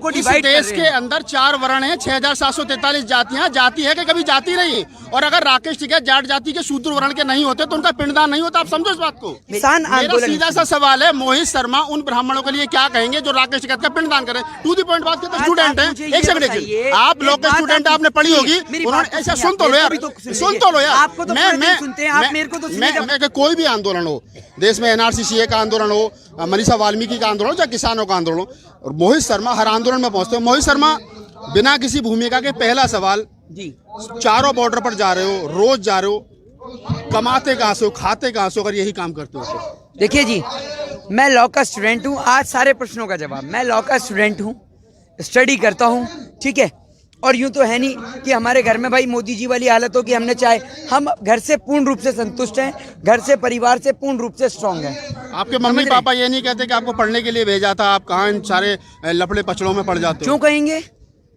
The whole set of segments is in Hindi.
को इस डिवाइड देश के अंदर 4 वर्ण हैं, 6743 जातियां, जाति है कि कभी जाति रही। और अगर राकेश टिकैत जाट जाति के शूद्र वर्ण के नहीं होते तो उनका पिंडदान नहीं होता। आप समझो इस बात को। किसान मेरा आंदोलन सीधा सा सवाल है, मोहित शर्मा उन ब्राह्मणों के लिए क्या कहेंगे जो राकेश टिकैत का पिंडदान करें? टू दी पॉइंट बात करते स्टूडेंट है। एक सेकंड, आप लोग के स्टूडेंट, आपने पढ़ी होगी, उन्होंने ऐसा सुन तो लो यार, सुन तो लो यार। आपको तो मैं सुनते हैं, आप मेरे को तो मैं कोई भी आंदोलन हो देश में, एनआरसी का आंदोलन हो, मनीषा वाल्मीकि का आंदोलन हो, या किसानों का आंदोलन हो, और मोहित शर्मा हर आंदोलन में पहुंचते हो। मोहित शर्मा बिना किसी भूमिका के पहला सवाल जी, चारों बॉर्डर पर जा रहे हो, रोज जा रहे हो, कमाते कहां से हो, खाते कहां से हो? अगर यही काम करते हो तो देखिए जी, मैं लॉ का स्टूडेंट हूँ। आज सारे प्रश्नों का जवाब, मैं लॉ का स्टूडेंट हूँ, स्टडी करता हूँ, ठीक है। और यूं तो है नहीं कि हमारे घर में भाई मोदी जी वाली हालत हो कि हमने चाहे, हम घर से पूर्ण रूप से संतुष्ट हैं, घर से परिवार से पूर्ण रूप से स्ट्रांग हैं। आपके मम्मी पापा ये नहीं कहते कि आपको पढ़ने के लिए भेजा था, आप कहाँ इन सारे लफड़े पचड़ों में पड़ जाते हो? क्यों कहेंगे,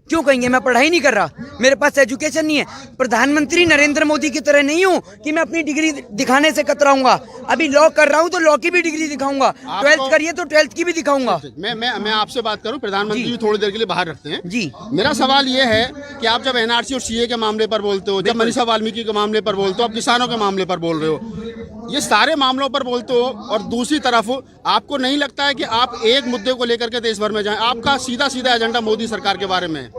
क्यों कहेंगे? मैं पढ़ाई नहीं कर रहा, मेरे पास एजुकेशन नहीं है। प्रधानमंत्री नरेंद्र मोदी की तरह नहीं हूँ कि मैं अपनी डिग्री दिखाने से कतराऊंगा। अभी लॉ कर रहा हूँ तो लॉ की भी डिग्री दिखाऊंगा, 12th करिए तो 12th की भी दिखाऊंगा। मैं आपसे बात करूं, प्रधानमंत्री जी थोड़ी देर के लिए बाहर रखते हैं जी। मेरा सवाल ये है कि आप जब एनआरसी और सीए के मामले पर बोलते हो, जब मनीषा वाल्मीकि के मामले पर बोलते हो, आप किसानों के मामले पर बोल रहे हो, ये सारे मामलों पर बोलते हो, और दूसरी तरफ आपको नहीं लगता है कि आप एक मुद्दे को लेकर के देश भर में जाएं? आपका सीधा सीधा एजेंडा मोदी सरकार के बारे में है।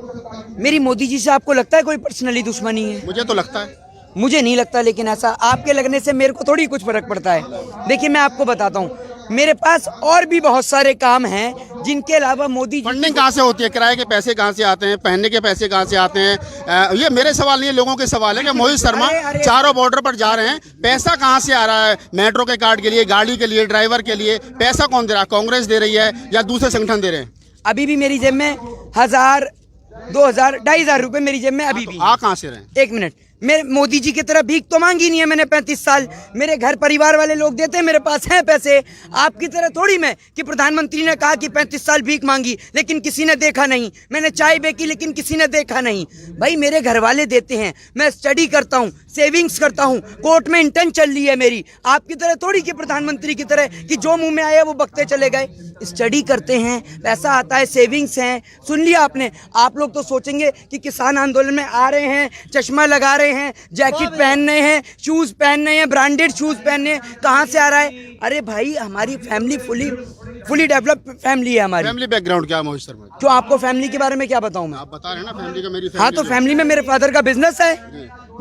मेरी मोदी जी से आपको लगता है कोई पर्सनली दुश्मनी है? मुझे तो लगता है। मुझे नहीं लगता, लेकिन ऐसा आपके लगने से मेरे को थोड़ी कुछ फर्क पड़ता है। देखिए मैं आपको बताता हूँ, मेरे पास और भी बहुत सारे काम हैं जिनके अलावा मोदी जी। फंडिंग कहाँ से होती है? किराए के पैसे कहाँ से आते हैं? पहनने के पैसे कहाँ से आते हैं? ये मेरे सवाल नहीं है, लोगों के सवाल है कि मोहित शर्मा चारों बॉर्डर पर जा रहे हैं, पैसा कहाँ से आ रहा है? मेट्रो के कार्ड के लिए, गाड़ी के लिए, ड्राइवर के लिए पैसा कौन दे रहा है? कांग्रेस दे रही है या दूसरे संगठन दे रहे हैं? अभी भी मेरी जेब में 1000, 2000, 2500 रुपए मेरी जेब में अभी भी। आ कहाँ से रहे? एक मिनट, मेरे मोदी जी की तरह भीख तो मांगी नहीं है मैंने 35 साल। मेरे घर परिवार वाले लोग देते हैं, मेरे पास हैं पैसे। आपकी तरह थोड़ी मैं कि प्रधानमंत्री ने कहा कि 35 साल भीख मांगी लेकिन किसी ने देखा नहीं, मैंने चाय बेची लेकिन किसी ने देखा नहीं। भाई मेरे घर वाले देते हैं, मैं स्टडी करता हूँ, सेविंग्स करता हूँ, कोर्ट में इंटर्न चल रही है मेरी। आपकी तरह थोड़ी कि प्रधानमंत्री की तरह कि जो मुंह में आया वो बकते चले गए। स्टडी करते हैं, पैसा आता है, सेविंग्स हैं। सुन लिया आपने? आप लोग तो सोचेंगे कि किसान आंदोलन में आ रहे हैं, चश्मा लगा रहे हैं, जैकेट पहन रहे हैं, शूज पहन रहे हैं, ब्रांडेड शूज पहन रहे हैं, कहाँ से आ रहा है? अरे भाई हमारी फैमिली फुली डेवलप्ड फैमिली है हमारी। फैमिली बैकग्राउंड क्या है मोहित शर्मा? क्यों आपको फैमिली के बारे में क्या बताऊं मैं? आप बता रहे हैं ना फैमिली का। मेरी हाँ तो फैमिली में मेरे फादर का बिजनेस है,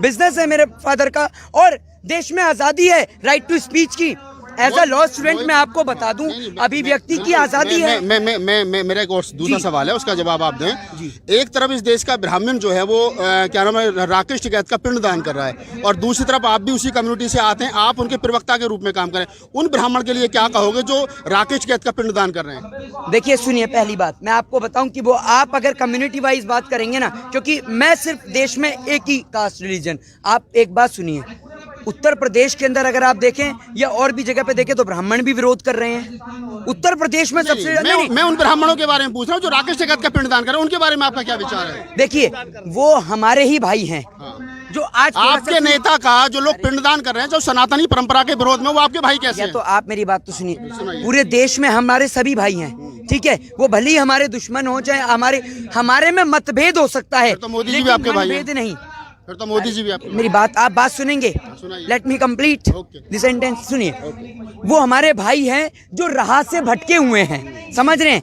बिजनेस है मेरे फादर का, और देश में आजादी है राइट टू स्पीच की। एज अ लॉ स्टूडेंट मैं आपको बता दूं, अभिव्यक्ति की आजादी है। मेरा एक और दूसरा सवाल है, उसका जवाब आप दें। एक तरफ इस देश का ब्राह्मण जो है वो क्या नाम है, राकेश टिकैत का पिंडदान कर रहा है, और दूसरी तरफ आप भी उसी कम्युनिटी से आते हैं, आप उनके प्रवक्ता के रूप में काम करें। उन ब्राह्मण के लिए क्या कहोगे जो राकेश टिकैत का पिंडदान कर रहे हैं? देखिए सुनिए, पहली बात मैं आपको बताऊं कि वो आप अगर कम्युनिटी वाइज बात करेंगे ना, क्योंकि मैं सिर्फ देश में एक ही कास्ट रिलीजन, आप एक बात सुनिए, उत्तर प्रदेश के अंदर अगर आप देखें या और भी जगह पे देखें तो ब्राह्मण भी विरोध कर रहे हैं। उत्तर प्रदेश में सबसे मैं उन ब्राह्मणों के बारे में पूछ रहा हूँ जो राकेश टिकैत का पिंडदान कर रहे हैं, उनके बारे में आपका क्या विचार है? देखिए वो हमारे ही भाई हैं। जो आज आपके नेता का जो लोग पिंडदान कर रहे हैं, जो सनातनी परंपरा के विरोध में, वो आपके भाई कैसे हैं? तो आप मेरी बात तो सुनिए, पूरे देश में हमारे सभी भाई हैं, ठीक है? वो भले ही हमारे दुश्मन हो, चाहे हमारे में मतभेद हो सकता है, तो मोदी जी भी आपके भाई हैं? नहीं, फिर तो मोदी जी भी आपके। मेरी बात आप बात सुनेंगे? Let me complete this sentence. सुनिए, वो हमारे भाई हैं जो राह से भटके हुए हैं, समझ रहे हैं?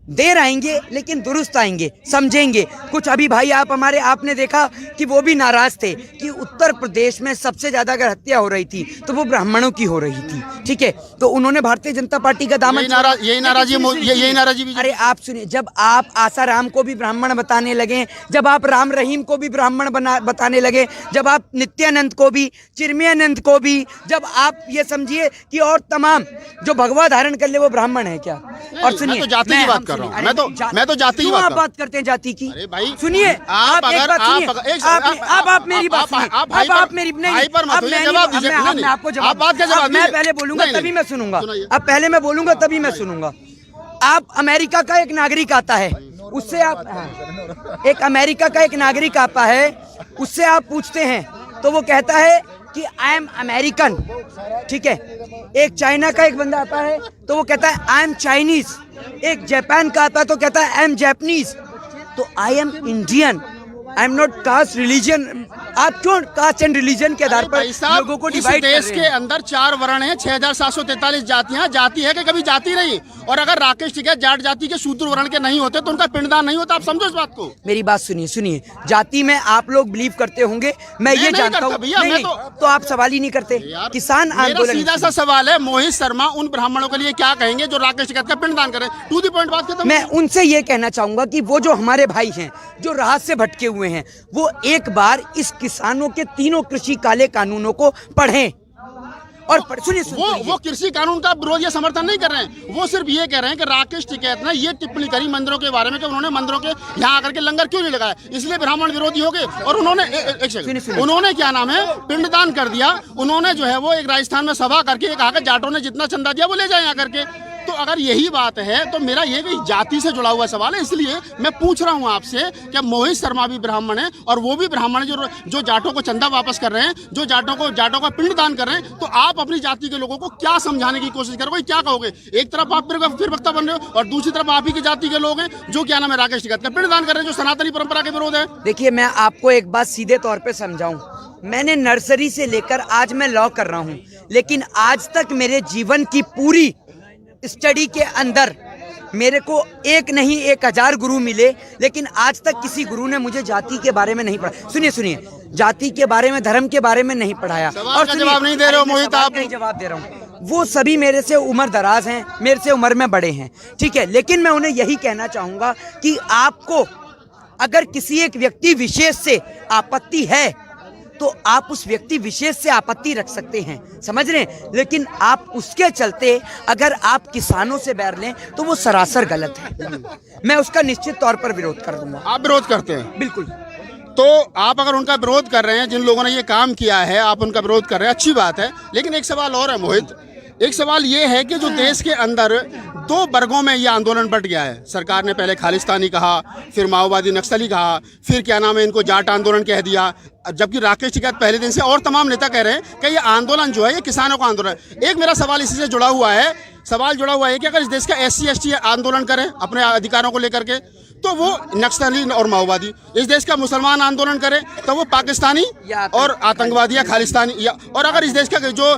देर आएंगे लेकिन दुरुस्त आएंगे, समझेंगे। कुछ अभी भाई आपने देखा कि वो भी नाराज थे कि उत्तर प्रदेश में सबसे ज्यादा अगर हत्या हो रही थी तो वो ब्राह्मणों की हो रही थी, ठीक है? तो उन्होंने भारतीय जनता पार्टी का दामन, यही नाराजी भी। अरे आप सुनिए, जब आप आसाराम को भी ब्राह्मण बताने लगे, जब आप राम रहीम को भी ब्राह्मण बताने लगे, जब आप नित्यानंद को भी, चिन्मयानंद को भी, जब आप ये समझिए कि और तमाम जो भगवा धारण कर ले वो ब्राह्मण है क्या? और सुनिए, मैं तो जाति की बात कर रहा हूं, मैं तो जाति की बात करते हैं जाति की। अरे भाई सुनिए, आप मेरी बात सुनिए, आप मेरी नहीं, मैं आपको जवाब, मैं पहले बोलूंगा तभी मैं सुनूंगा, अब पहले मैं बोलूंगा तभी मैं सुनूंगा। आप अमेरिका का एक नागरिक आता है, उससे आप एक अमेरिका का एक नागरिक आता है, उससे आप पूछते हैं तो वो कहता है कि आई एम अमेरिकन, ठीक है? एक चाइना का एक बंदा आता है तो वो कहता है आई एम चाइनीज, एक जापान का आता तो कहता है आई एम जापानीज, तो आई am Indian, I am not caste religion. आप क्यों कास्ट एंड रिलीजन के आधार पर भाई साहब, लोगों को इस डिवाइड कर देश रहे के हैं? अंदर 4 वर्ण हैं, 6743 जातियां, जाति है कि कभी जाति नहीं। और अगर राकेश टिकैत जाट जाति के शूद्र वर्ण के नहीं होते तो उनका पिंडदान नहीं होता। आप समझो इस बात को। मेरी बात सुनिए, जाति में आप लोग बिलीव करते होंगे, मैं ये नहीं जानता करता हूँ। भैया, नहीं, मैं नहीं, तो आप सवाल ही नहीं करते। किसान मेरा आंदोलन सीधा सा सवाल है, मोहित शर्मा उन ब्राह्मणों के लिए क्या कहेंगे जो राकेश टिकैत का पिंडदान करें? टू द पॉइंट बात खत्म। मैं उनसे ये कहना चाहूंगा कि वो जो हमारे भाई हैं जो राह से भटके हुए हैं, वो एक बार इस किसानों के तीनों कृषि काले कानूनों को पढ़ें और सुनिए वो कृषि कानून का विरोध या समर्थन नहीं कर रहे हैं। वो सिर्फ ये कह रहे हैं कि राकेश टिकैत ने ये टिप्पणी करी मंदिरों के बारे में कि उन्होंने मंदिरों के यहाँ आकर के लंगर क्यों नहीं लगाया, इसलिए ब्राह्मण विरोधी हो गए। और उन्होंने एक सेकंड, उन्होंने क्या नाम है, पिंडदान कर दिया। उन्होंने जो है वो एक राजस्थान में सभा करके कहा कि जाटों ने जितना चंदा दिया वो ले जाए आकर के। तो अगर यही बात है तो मेरा ये भी जाति से जुड़ा हुआ सवाल है, इसलिए मैं पूछ रहा हूं आपसे कि मोहित शर्मा भी ब्राह्मण है और वो भी ब्राह्मण है जो जाटों को चंदा वापस कर रहे हैं, जो जाटों का पिंडदान कर रहे हैं। तो आप अपनी जाति के लोगों को क्या समझाने की कोशिश करोगे, क्या कहोगे? एक तरफ आप फिर वक्ता बन रहे हो और दूसरी तरफ आप ही की जाति के लोग हैं जो क्या नाम है राकेश टिकैत का पिंडदान कर रहे हैं, जो सनातनी परंपरा के विरोध है। देखिए, मैं आपको एक बात सीधे तौर पे समझाऊं, मैंने नर्सरी से लेकर आज मैं लॉ कर रहा हूं, लेकिन आज तक मेरे जीवन की पूरी स्टडी के अंदर मेरे को एक नहीं 1000 गुरु मिले, लेकिन आज तक किसी गुरु ने मुझे जाति के बारे में नहीं पढ़ा। सुनिए, जाति के बारे में, धर्म के बारे में नहीं पढ़ाया। और जवाब नहीं दे रहे हो मोहित, आप नहीं जवाब दे रहा हूँ। वो सभी मेरे से उम्र दराज हैं, मेरे से उम्र में बड़े हैं, ठीक है, लेकिन मैं उन्हें यही कहना चाहूंगा कि आपको अगर किसी एक व्यक्ति विशेष से आपत्ति है तो आप उस व्यक्ति विशेष से आपत्ति रख सकते हैं, समझ रहे हैं, लेकिन आप उसके चलते अगर आप किसानों से बैर लें तो वो सरासर गलत है। मैं उसका निश्चित तौर पर विरोध कर दूंगा। आप विरोध करते हैं? बिल्कुल। तो आप अगर उनका विरोध कर रहे हैं, जिन लोगों ने ये काम किया है, आप उनका विरोध कर रहे हैं, अच्छी बात है। लेकिन एक सवाल और है मोहित, एक सवाल ये है कि जो देश के अंदर 2 वर्गों में ये आंदोलन बट गया है। सरकार ने पहले खालिस्तानी कहा, फिर माओवादी नक्सली कहा, फिर क्या नाम है इनको जाट आंदोलन कह दिया, जबकि राकेश टिकैत पहले दिन से और तमाम नेता कह रहे हैं कि ये आंदोलन जो है ये किसानों का आंदोलन है। एक मेरा सवाल इसी से जुड़ा हुआ है, कि अगर इस देश का SC ST आंदोलन करे अपने अधिकारों को लेकर के तो वो नक्सली और माओवादी, इस देश का मुसलमान आंदोलन करे तो वो पाकिस्तानी और आतंकवादी या खालिस्तानी, और अगर इस देश का जो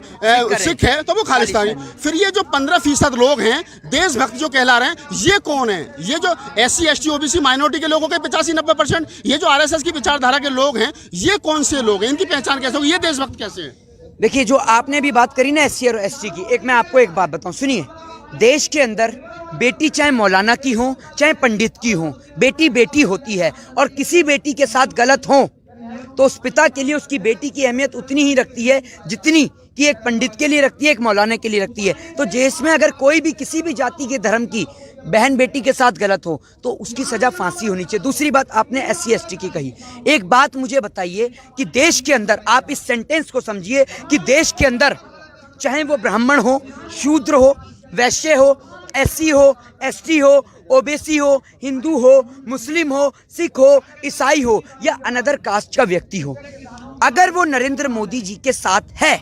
सिख है तो वो खालिस्तानी। फिर ये जो 15% लोग हैं देशभक्त जो कहला रहे हैं, ये कौन है? ये जो SC ST OBC माइनॉरिटी के लोगों के 85-90%, ये जो RSS की विचारधारा के लोग हैं, ये कौन से लोग हैं? इनकी पहचान कैसे होगी? ये देशभक्त कैसे है? देखिए, जो आपने भी बात करी ना SC और ST की, एक मैं आपको एक बात बताऊं, सुनिए, देश के अंदर बेटी चाहे मौलाना की हो चाहे पंडित की हो, बेटी बेटी होती है, और किसी बेटी के साथ गलत हो तो उस पिता के लिए उसकी बेटी की अहमियत उतनी ही रखती है जितनी कि एक पंडित के लिए रखती है, एक मौलाना के लिए रखती है। तो देश में अगर कोई भी किसी भी जाति के धर्म की बहन बेटी के साथ गलत हो तो उसकी सजा फांसी होनी चाहिए। दूसरी बात आपने SC ST की कही, एक बात मुझे बताइए कि देश के अंदर, आप इस सेंटेंस को समझिए कि देश के अंदर चाहे वो ब्राह्मण हो, शूद्र हो, वैश्य हो, SC हो, ST हो, OBC हो, हिंदू हो, मुस्लिम हो, सिख हो, ईसाई हो या अनदर कास्ट का व्यक्ति हो, अगर वो नरेंद्र मोदी जी के साथ है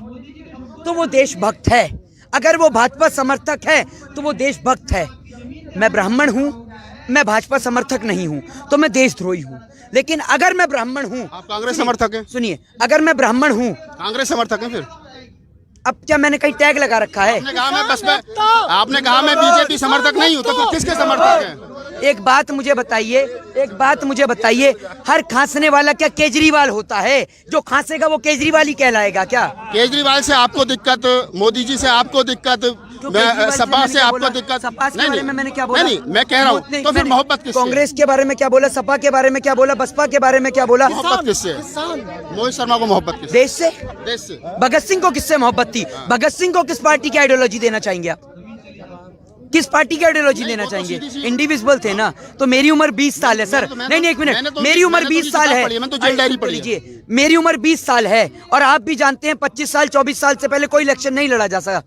तो वो देशभक्त है, अगर वो भाजपा समर्थक है तो वो देशभक्त है। मैं ब्राह्मण हूं, मैं भाजपा समर्थक नहीं हूं तो मैं देशद्रोही हूं, लेकिन अगर मैं ब्राह्मण हूं, आप कांग्रेस समर्थक हैं? सुनिए, अगर मैं ब्राह्मण हूं, कांग्रेस समर्थक हैं? फिर अब क्या मैंने कहीं टैग लगा रखा है? आपने कहा मैं BJP समर्थक नहीं हूं, तो फिर किसके समर्थक हैं? एक बात मुझे बताइए, हर खांसने वाला क्या केजरीवाल होता है? जो खांसेगा वो केजरीवाल ही कहलाएगा क्या? केजरीवाल से आपको दिक्कत, मोदी जी से आपको दिक्कत, सपा से आपको दिक्कत? सपा के बारे में मैंने क्या बोला? नहीं, मैं कह रहा हूँ, तो फिर मोहब्बत किससे? कांग्रेस के बारे में क्या बोला, सपा के बारे में क्या बोला, बसपा के बारे में क्या बोला? मोहब्बत किससे? मोहित शर्मा को मोहब्बत किससे? देश से। भगत सिंह को किससे मोहब्बत थी? भगत सिंह को किस पार्टी की आइडियोलॉजी देना चाहेंगे आप? किस पार्टी की आइडियोलॉजी लेना चाहेंगे? इंडिविजुअल थे ना। तो मेरी उम्र 20 साल है सर। नहीं, एक मिनट, मेरी उम्र 20 साल है। मेरी उम्र 20 साल है और आप भी जानते हैं 25 साल 24 साल से पहले कोई इलेक्शन नहीं लड़ा जा सका।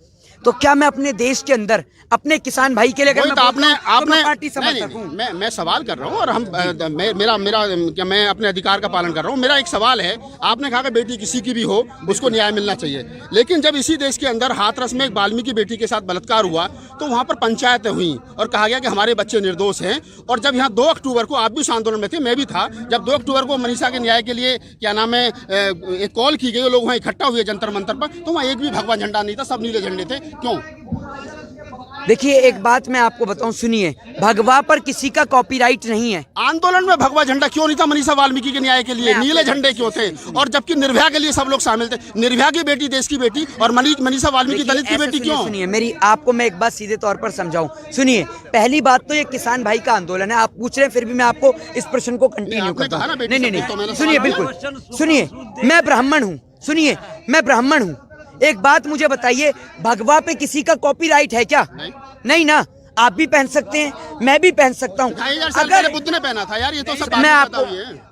तो क्या मैं अपने देश के अंदर अपने किसान भाई के लिए अगर वही मैं तो बोलता हूं, तो आपने मैं पार्टी नहीं, समर्थक हूं। मैं सवाल कर रहा हूँ और हम क्या मैं अपने अधिकार का पालन कर रहा हूँ। मेरा एक सवाल है, आपने कहा कि बेटी किसी की भी हो उसको न्याय मिलना चाहिए, लेकिन जब इसी देश के अंदर हाथरस में एक वाल्मीकि बेटी के साथ बलात्कार हुआ तो वहाँ पर पंचायतें हुई और कहा गया कि हमारे बच्चे निर्दोष हैं। और जब यहाँ 2 अक्टूबर को, आप भी उस आंदोलन में थे, मैं भी था, जब 2 अक्टूबर को मनीषा के न्याय के लिए क्या नाम है एक कॉल की गई, लोग वहाँ इकट्ठा हुए जंतर मंतर पर, तो वहाँ एक भी भगवा झंडा नहीं था, सब नीले झंडे थे। क्यों? देखिए एक बात मैं आपको बताऊं, सुनिए, भगवा पर किसी का कॉपीराइट नहीं है। आंदोलन में भगवा झंडा क्यों नहीं था मनीषा वाल्मीकि के न्याय के लिए? नीले झंडे क्यों थे? और जबकि निर्भया के लिए सब लोग शामिल थे। निर्भया की बेटी देश की बेटी और मनीषा वाल्मीकि दलित की बेटी क्यों? सुनिए मेरी, आपको मैं एक बात सीधे तौर पर समझाऊं। सुनिए, पहली बात तो ये किसान भाई का आंदोलन है, आप पूछ रहे हैं, फिर भी मैं आपको इस प्रश्न को कंटिन्यू करता हूँ। नहीं, सुनिए, बिल्कुल सुनिए, मैं ब्राह्मण हूँ, सुनिए मैं ब्राह्मण हूँ। एक बात मुझे बताइए, भगवा पे किसी का कॉपीराइट है क्या? नहीं ना। आप भी पहन सकते हैं, मैं भी पहन सकता हूँ। अगर बुद्ध ने पहना था यार, ये तो सब मैं आपको,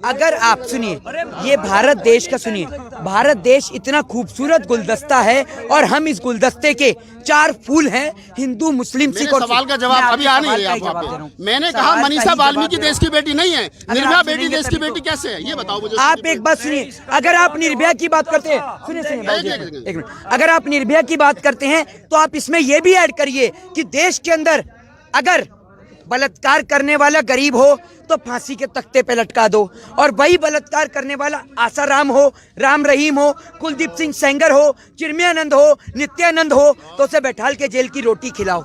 अगर आप सुनिए, ये भारत देश का, सुनिए, भारत देश इतना खूबसूरत गुलदस्ता है और हम इस गुलदस्ते के 4 फूल हैं, हिंदू मुस्लिम सिख। और सवाल का जवाब अभी आ नहीं रहा। मैंने कहा मनीषा वाल्मीकि देश की बेटी नहीं है, निर्भया बेटी देश की बेटी कैसे है, ये बताओ मुझे। आप एक बात सुनिए, अगर आप निर्भया की बात करते हैं, सुनिए एक मिनट, अगर आप निर्भया की बात करते हैं तो आप इसमें यह भी ऐड करिए कि देश के अंदर अगर बलात्कार करने वाला गरीब हो तो फांसी के तख्ते पे लटका दो, और वही बलात्कार करने वाला आसाराम हो, राम रहीम हो, कुलदीप सिंह सेंगर हो, चिन्मयानंद हो, नित्यानंद हो, तो उसे बैठाल के जेल की रोटी खिलाओ।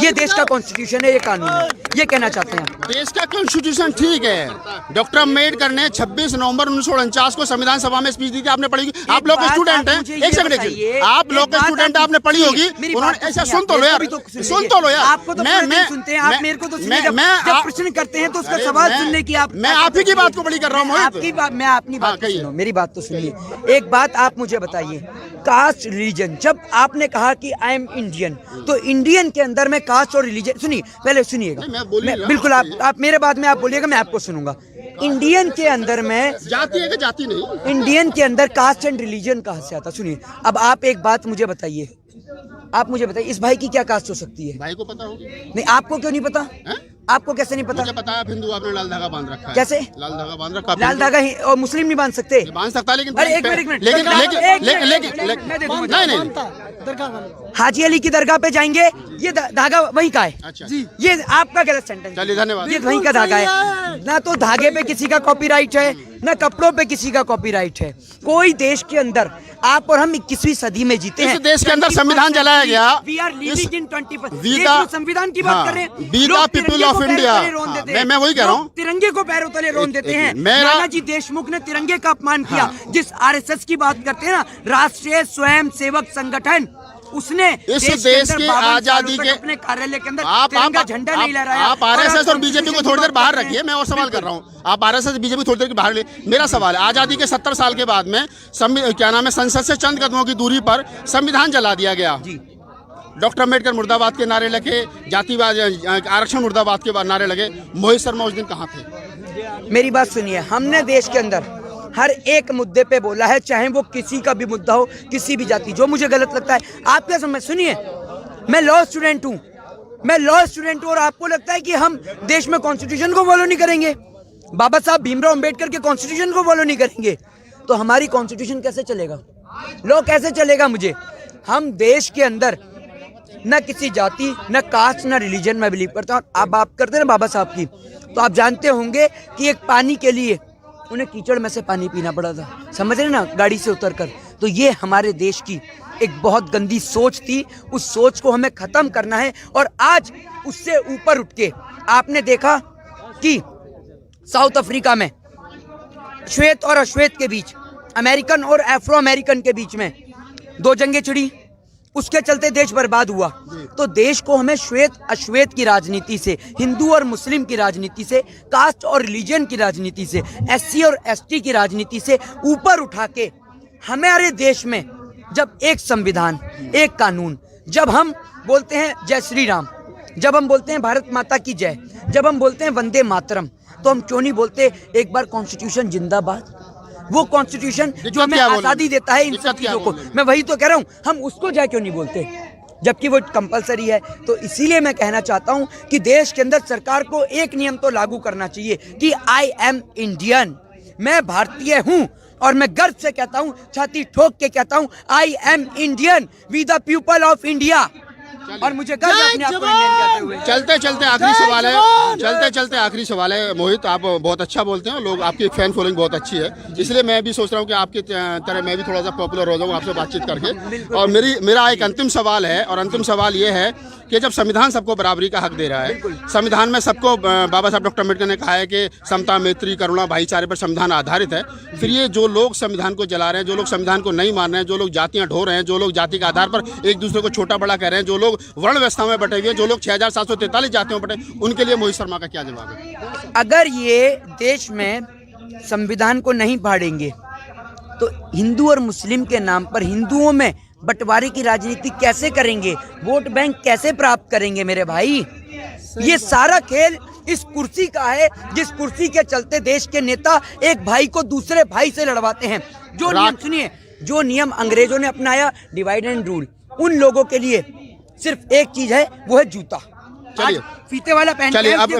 ये देश का कॉन्स्टिट्यूशन है, ये कानून है। ये कहना चाहते हैं आप? देश का कॉन्स्टिट्यूशन ठीक है। डॉक्टर अम्बेडकर ने 26 नवंबर 1949 को संविधान सभा में स्पीच दी थी, आपने पढ़ी? आप लोग स्टूडेंट हैं, एक सेकंड, आप लोग के स्टूडेंट आपने पढ़ी होगी। उन्होंने ऐसा सुन तो लो यार, सुन तो लो यार। आपको तो मैं सुनते हैं, आप मेरे को तो सुनिए, जब प्रश्न करते हैं तो उसका सवाल सुनने की मैं आप ही की बात को बड़ी कर रहा हूँ। आपकी बात, मैं अपनी बात सुनो, मेरी बात तो सुनिए। एक बात आप मुझे बताइए, कास्ट रिलीजन, जब आपने कहा कि आई एम इंडियन, तो इंडियन के अंदर में कास्ट और रिलीजन, सुनिए पहले सुनिएगा, बिल्कुल आप मेरे बात में आप बोलिएगा, मैं आपको सुनूंगा। इंडियन के अंदर में जाति है कि जाति नहीं, इंडियन के अंदर कास्ट एंड रिलीजन कहाँ से आता? सुनिए, अब आप एक बात मुझे बताइए, आप मुझे बताइए, इस भाई की क्या कास्ट हो सकती है? भाई को पता होगी। नहीं, आपको क्यों नहीं पता? आपको कैसे नहीं पता? मुझे पता है, आप हिंदू, आपने लाल धागा बांध रखा है। कैसे लाल धागा बांध रखा? लाल धागा ही और मुस्लिम नहीं बांध सकते? बांध सकता है, लेकिन अरे एक मिनट, नहीं, हाजी अली की दरगाह पे जाएंगे, ये धागा वही का है। अच्छा जी, ये आपका गलत सेंटेंस। चलिए, धन्यवाद। ये वही का धागा है ना, तो धागे पे किसी का कॉपीराइट है ना, कपड़ों पे किसी का कॉपीराइट है। कोई देश के अंदर, आप और हम 21वीं सदी में जीते हैं। इस देश के अंदर संविधान जलाया गया। We are living in 21st। संविधान की बात कर रहे हैं। We the people of India. मैं वही कह रहा हूँ, तिरंगे को पैरों तले रोन देते हैं। नानाजी देशमुख ने तिरंगे का अपमान किया। जिस आरएसएस की बात करते हैं ना, राष्ट्रीय स्वयं सेवक संगठन, उसने इस देश की आजादी के अपने कार्यालय के अंदर तिरंगा झंडा नहीं लहराया। आप आरएसएस और बीजेपी को थोड़ी देर बाहर रखिए, मैं और सवाल कर रहा हूँ। आप आरएसएस बीजेपी थोड़ी देर बाहर ले। मेरा सवाल है, आजादी के 70 साल के बाद में क्या नाम है, संसद से चंद कदमों की दूरी पर संविधान जला दिया गया। डॉक्टर अम्बेडकर मुर्दाबाद के नारे लगे, जातिवाद आरक्षण मुर्दाबाद के नारे लगे। मोहित शर्मा उस दिन कहाँ थे? मेरी बात सुनिए, हमने देश के अंदर हर एक मुद्दे पे बोला है, चाहे वो किसी का भी मुद्दा हो, किसी भी जाति, जो मुझे गलत लगता है। आप क्या समझ, सुनिए, मैं लॉ स्टूडेंट हूँ, और आपको लगता है कि हम देश में कॉन्स्टिट्यूशन को फॉलो नहीं करेंगे, बाबा साहब भीमराव अंबेडकर के कॉन्स्टिट्यूशन को फॉलो नहीं करेंगे, तो हमारी कॉन्स्टिट्यूशन कैसे चलेगा, लॉ कैसे चलेगा? मुझे, हम देश के अंदर न किसी जाति, न कास्ट, न रिलीजन में बिलीव करते हैं। आप बात करते हैं ना बाबा साहब की, तो आप जानते होंगे कि एक पानी के लिए उन्हें कीचड़ में से पानी पीना पड़ा था, समझ रहे ना, गाड़ी से उतरकर। तो ये हमारे देश की एक बहुत गंदी सोच थी, उस सोच को हमें खत्म करना है। और आज उससे ऊपर उठ के आपने देखा कि साउथ अफ्रीका में श्वेत और अश्वेत के बीच, अमेरिकन और अफ्रो अमेरिकन के बीच में 2 जंगें छिड़ी, उसके चलते देश बर्बाद हुआ। तो देश को हमें श्वेत अश्वेत की राजनीति से, हिंदू और मुस्लिम की राजनीति से, कास्ट और रिलीजन की राजनीति से, एससी और एसटी की राजनीति से ऊपर उठा के हमारे देश में जब एक संविधान, एक कानून, जब हम बोलते हैं जय श्री राम, जब हम बोलते हैं भारत माता की जय, जब हम बोलते हैं वंदे मातरम, तो हम क्यों नहीं बोलते एक बार कॉन्स्टिट्यूशन जिंदाबाद? वो कॉन्स्टिट्यूशन जो हमें आजादी देता है इन सब चीजों को, मैं वही तो कह रहा हूँ, हम उसको जाए क्यों नहीं बोलते? जबकि वो कंपलसरी है। तो इसीलिए मैं कहना चाहता हूं कि देश के अंदर सरकार को एक नियम तो लागू करना चाहिए कि आई एम इंडियन, मैं भारतीय हूं, और मैं गर्व से कहता हूं, छाती ठोक के कहता हूं, I am Indian, we the people of India. और मुझे गर्व है अपने आप को इंडियन कहते हुए। चलते चलते आखिरी सवाल है, चलते चलते आखिरी सवाल है मोहित, आप बहुत अच्छा बोलते हैं, लोग आपकी फैन फॉलोइंग बहुत अच्छी है, इसलिए मैं भी सोच रहा हूँ कि आपकी तरह मैं भी थोड़ा सा पॉपुलर हो जाऊँ आपसे बातचीत करके। और मेरा एक अंतिम सवाल है, और अंतिम सवाल ये है कि जब संविधान सबको बराबरी का हक दे रहा है, संविधान में सबको, बाबा साहब डॉक्टर अम्बेडकर ने कहा है कि समता, मैत्री, करुणा, भाईचारे पर संविधान आधारित है, फिर ये जो लोग संविधान को जला रहे हैं, जो लोग संविधान को नहीं मान रहे हैं, जो लोग जातियां ढो रहे हैं, जो लोग जाति के आधार पर एक दूसरे को छोटा बड़ा कह रहे हैं, जो लोग वर्ण व्यवस्था में बटे हुए हैं, जो लोग 6743 जातियों में बटे, उनके लिए मोहित शर्मा का क्या जवाब है? अगर ये देश में संविधान को नहीं फाड़ेंगे तो हिंदू और मुस्लिम के नाम पर हिंदुओं में बंटवारे की राजनीति कैसे करेंगे, वोट बैंक कैसे प्राप्त करेंगे मेरे भाई? ये सारा खेल इस कुर्सी का है, जिस कुर्सी के चलते देश के नेता एक भाई को दूसरे भाई से लड़वाते हैं। जो नियम, सुनिए, जो नियम अंग्रेजों ने अपनाया, डिवाइड एंड रूल, उन लोगों के लिए सिर्फ एक चीज है, वो है जूता। चलिए फीते वाला पहन, चलिए अब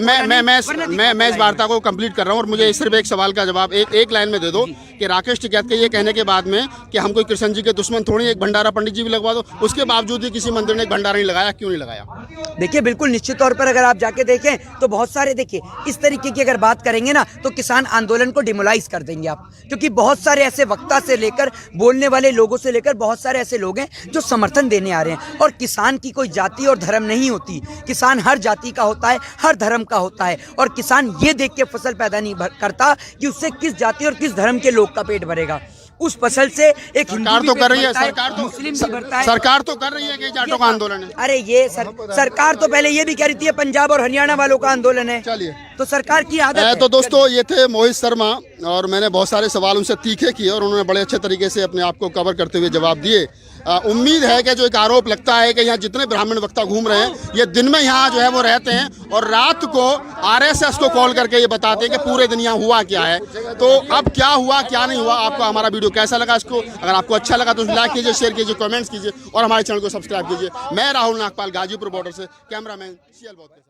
मैं इस वार्ता को कंप्लीट कर रहा हूँ, और मुझे सिर्फ एक सवाल का जवाब एक लाइन में दे दो कि राकेश टिकैत के ये कहने के बाद में कि हम कोई कृष्ण जी के दुश्मन थोड़ी, एक भंडारा पंडित जी भी लगवा दो, उसके बावजूद भी किसी मंदिर ने एक भंडारा नहीं लगाया, क्यों नहीं लगाया? देखिए, बिल्कुल निश्चित तौर पर अगर आप जाके देखें तो बहुत सारे, देखिए इस तरीके की अगर बात करेंगे ना तो किसान आंदोलन को डिमोलाइज कर देंगे आप, क्योंकि बहुत सारे ऐसे वक्ता से लेकर बोलने वाले लोगों से लेकर बहुत सारे ऐसे लोग हैं जो समर्थन देने आ रहे हैं। और किसान की कोई जाति और धर्म नहीं होती, किसान हर जाति का होता है, हर धर्म का होता है, और किसान ये देख के फसल पैदा नहीं करता कि उससे किस जाति और किस धर्म के लोग का पेट भरेगा। उस फसल से एक सरकार तो कर रही है, मुस्लिम भी भरता है, सरकार तो कर रही है कि जाटों का आंदोलन है। अरे ये सरकार तो पहले ये भी कह रही थी पंजाब और हरियाणा वालों का आंदोलन है। चलिए, तो सरकार की आदत है। तो दोस्तों, ये थे मोहित शर्मा, और मैंने बहुत सारे सवाल उनसे तीखे किए और उन्होंने बड़े अच्छे तरीके से अपने आप को कवर करते हुए जवाब दिए। उम्मीद है कि जो एक आरोप लगता है कि यहाँ जितने ब्राह्मण वक्ता घूम रहे हैं, ये दिन में यहाँ जो है वो रहते हैं और रात को आरएसएस को कॉल करके ये बताते हैं कि पूरे दिन यहाँ हुआ क्या है। तो अब क्या हुआ क्या नहीं हुआ, आपको हमारा वीडियो कैसा लगा, इसको अगर आपको अच्छा लगा तो लाइक कीजिए, शेयर कीजिए, कमेंट्स कीजिए और हमारे चैनल को सब्सक्राइब कीजिए। मैं राहुल नागपाल, गाजीपुर बॉर्डर से, कैमरामैन CL के साथ।